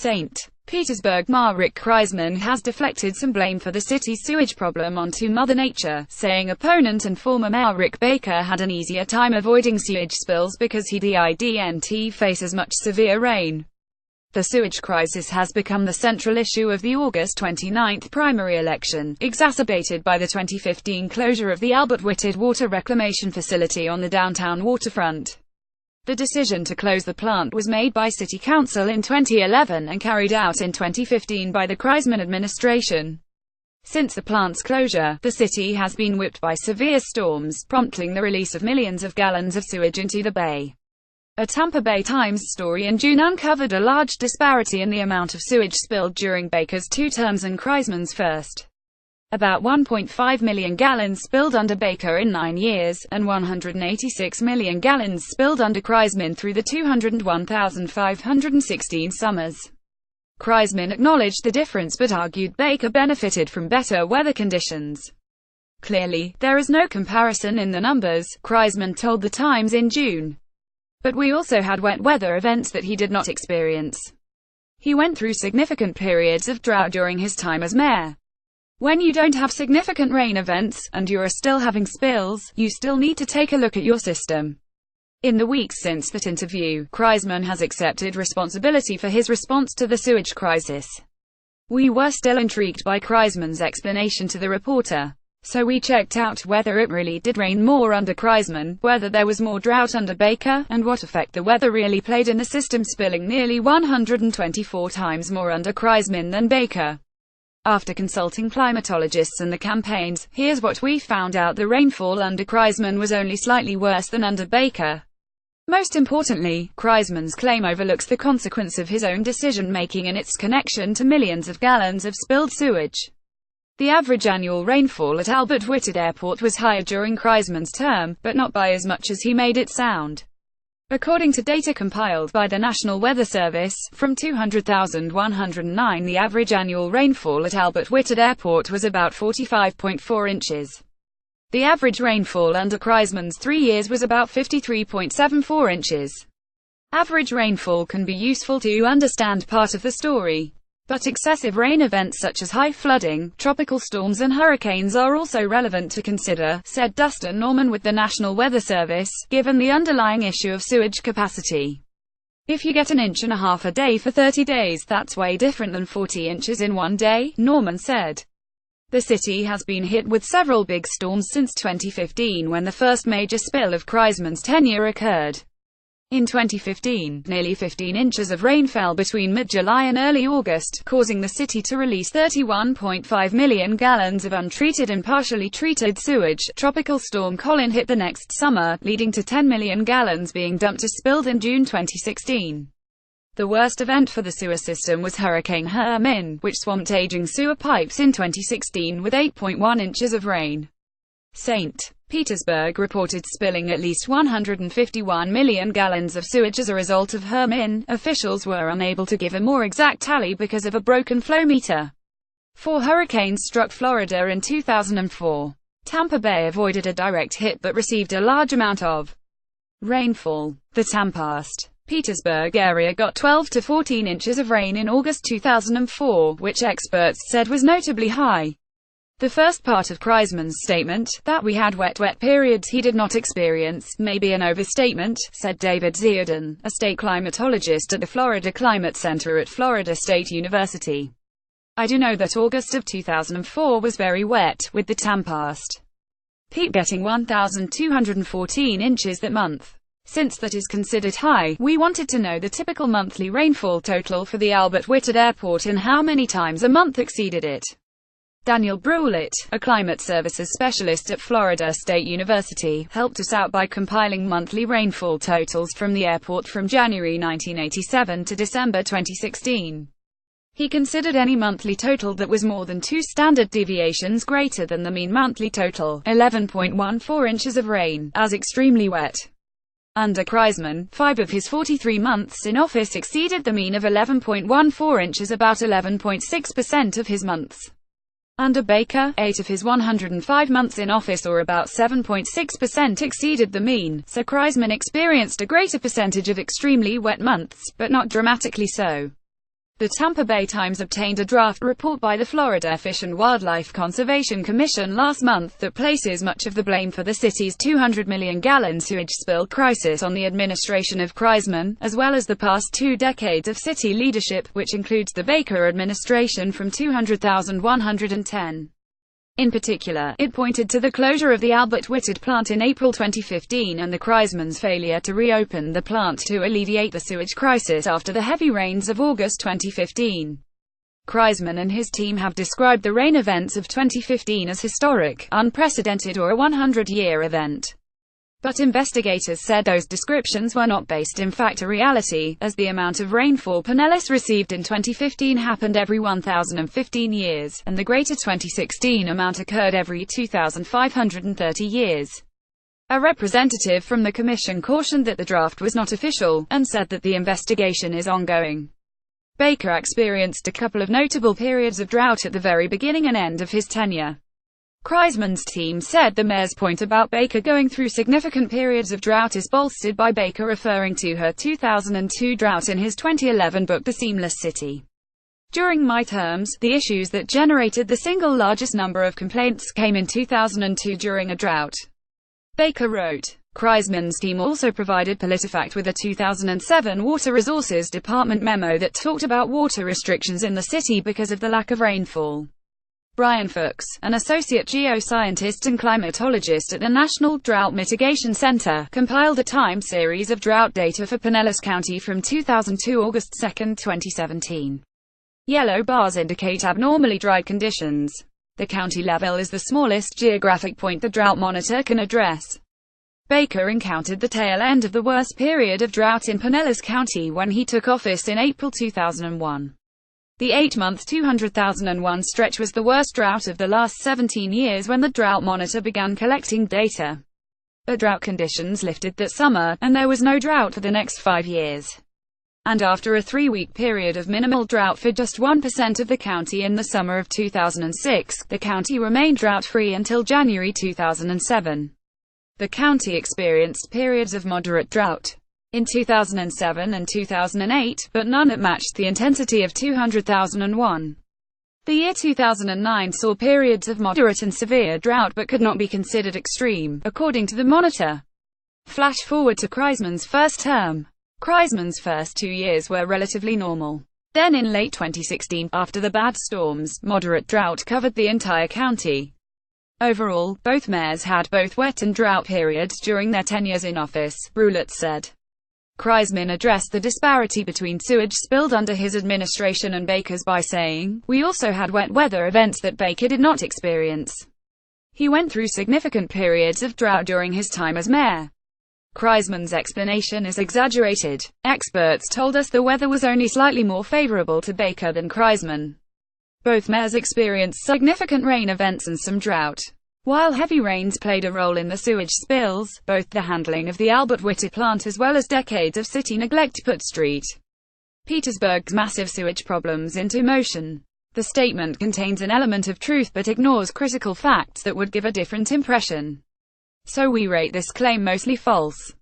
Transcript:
St. Petersburg Mayor Rick Kreisman has deflected some blame for the city's sewage problem onto Mother Nature, saying opponent and former Mayor Rick Baker had an easier time avoiding sewage spills because he didn't face as much severe rain. The sewage crisis has become the central issue of the August 29 primary election, exacerbated by the 2015 closure of the Albert Whitted water reclamation facility on the downtown waterfront. The decision to close the plant was made by City Council in 2011 and carried out in 2015 by the Kreisman administration. Since the plant's closure, the city has been whipped by severe storms, prompting the release of millions of gallons of sewage into the bay. A Tampa Bay Times story in June uncovered a large disparity in the amount of sewage spilled during Baker's 2 terms and Kreisman's first. About 1.5 million gallons spilled under Baker in 9 years, and 186 million gallons spilled under Kreisman through the 201,516 summers. Kreisman acknowledged the difference but argued Baker benefited from better weather conditions. Clearly, there is no comparison in the numbers, Kreisman told the Times in June. But we also had wet weather events that he did not experience. He went through significant periods of drought during his time as mayor. When you don't have significant rain events, and you are still having spills, you still need to take a look at your system. In the weeks since that interview, Kreisman has accepted responsibility for his response to the sewage crisis. We were still intrigued by Kreisman's explanation to the reporter. So we checked out whether it really did rain more under Kreisman, whether there was more drought under Baker, and what effect the weather really played in the system spilling nearly 124 times more under Kreisman than Baker. After consulting climatologists and the campaigns, here's what we found out: the rainfall under Kreisman was only slightly worse than under Baker. Most importantly, Kreisman's claim overlooks the consequence of his own decision-making and its connection to millions of gallons of spilled sewage. The average annual rainfall at Albert Whitted Airport was higher during Kreisman's term, but not by as much as he made it sound. According to data compiled by the National Weather Service, from 200,109 the average annual rainfall at Albert Whitted Airport was about 45.4 inches. The average rainfall under Kreisman's 3 years was about 53.74 inches. Average rainfall can be useful to understand part of the story. But excessive rain events such as high flooding, tropical storms and hurricanes are also relevant to consider, said Dustin Norman with the National Weather Service, given the underlying issue of sewage capacity. If you get 1.5 inches a day for 30 days, that's way different than 40 inches in one day, Norman said. The city has been hit with several big storms since 2015 when the first major spill of Kreisman's tenure occurred. In 2015, nearly 15 inches of rain fell between mid-July and early August, causing the city to release 31.5 million gallons of untreated and partially treated sewage. Tropical Storm Colin hit the next summer, leading to 10 million gallons being dumped or spilled in June 2016. The worst event for the sewer system was Hurricane Hermine, which swamped aging sewer pipes in 2016 with 8.1 inches of rain. St. Petersburg reported spilling at least 151 million gallons of sewage as a result of Hermine. Officials were unable to give a more exact tally because of a broken flow meter. 4 hurricanes struck Florida in 2004. Tampa Bay avoided a direct hit but received a large amount of rainfall. The Tampa St. Petersburg area got 12 to 14 inches of rain in August 2004, which experts said was notably high. The first part of Kreisman's statement, that we had wet periods he did not experience, may be an overstatement, said David Zierden, a state climatologist at the Florida Climate Center at Florida State University. I do know that August of 2004 was very wet, with the Tampa St. Pete getting 1,214 inches that month. Since that is considered high, we wanted to know the typical monthly rainfall total for the Albert Whitted Airport and how many times a month exceeded it. Daniel Brulett, a climate services specialist at Florida State University, helped us out by compiling monthly rainfall totals from the airport from January 1987 to December 2016. He considered any monthly total that was more than 2 standard deviations greater than the mean monthly total, 11.14 inches of rain, as extremely wet. Under Kreisman, 5 of his 43 months in office exceeded the mean of 11.14 inches, about 11.6% of his months. Under Baker, 8 of his 105 months in office, or about 7.6%, exceeded the mean, so Kreisman experienced a greater percentage of extremely wet months, but not dramatically so. The Tampa Bay Times obtained a draft report by the Florida Fish and Wildlife Conservation Commission last month that places much of the blame for the city's 200 million gallon sewage spill crisis on the administration of Kreisman, as well as the past 2 decades of city leadership, which includes the Baker administration from 2000-110. In particular, it pointed to the closure of the Albert Whitted plant in April 2015 and the Kreisman's failure to reopen the plant to alleviate the sewage crisis after the heavy rains of August 2015. Kreisman and his team have described the rain events of 2015 as historic, unprecedented or a 100-year event. But investigators said those descriptions were not based in fact or reality, as the amount of rainfall Pinellas received in 2015 happened every 1,015 years, and the greater 2016 amount occurred every 2,530 years. A representative from the commission cautioned that the draft was not official, and said that the investigation is ongoing. Baker experienced a couple of notable periods of drought at the very beginning and end of his tenure. Kreisman's team said the mayor's point about Baker going through significant periods of drought is bolstered by Baker referring to her 2002 drought in his 2011 book The Seamless City. During my terms, the issues that generated the single largest number of complaints came in 2002 during a drought, Baker wrote. Kreisman's team also provided PolitiFact with a 2007 Water Resources Department memo that talked about water restrictions in the city because of the lack of rainfall. Brian Fuchs, an associate geoscientist and climatologist at the National Drought Mitigation Center, compiled a time series of drought data for Pinellas County from 2002 August 2, 2017. Yellow bars indicate abnormally dry conditions. The county level is the smallest geographic point the drought monitor can address. Baker encountered the tail end of the worst period of drought in Pinellas County when he took office in April 2001. The 8-month 200,001 stretch was the worst drought of the last 17 years when the drought monitor began collecting data. But drought conditions lifted that summer, and there was no drought for the next 5 years. And after a 3-week period of minimal drought for just 1% of the county in the summer of 2006, the county remained drought-free until January 2007. The county experienced periods of moderate drought in 2007 and 2008, but none that matched the intensity of 200,001. The year 2009 saw periods of moderate and severe drought but could not be considered extreme, according to the monitor. Flash forward to Kreisman's first term. Kreisman's first 2 years were relatively normal. Then in late 2016, after the bad storms, moderate drought covered the entire county. Overall, both mayors had both wet and drought periods during their tenures in office, Roulet said. Kreisman addressed the disparity between sewage spilled under his administration and Baker's by saying, "We also had wet weather events that Baker did not experience. He went through significant periods of drought during his time as mayor." Kreisman's explanation is exaggerated. Experts told us the weather was only slightly more favorable to Baker than Kreisman. Both mayors experienced significant rain events and some drought. While heavy rains played a role in the sewage spills, both the handling of the Albert Whitted plant as well as decades of city neglect put St. Petersburg's massive sewage problems into motion. The statement contains an element of truth but ignores critical facts that would give a different impression. So we rate this claim mostly false.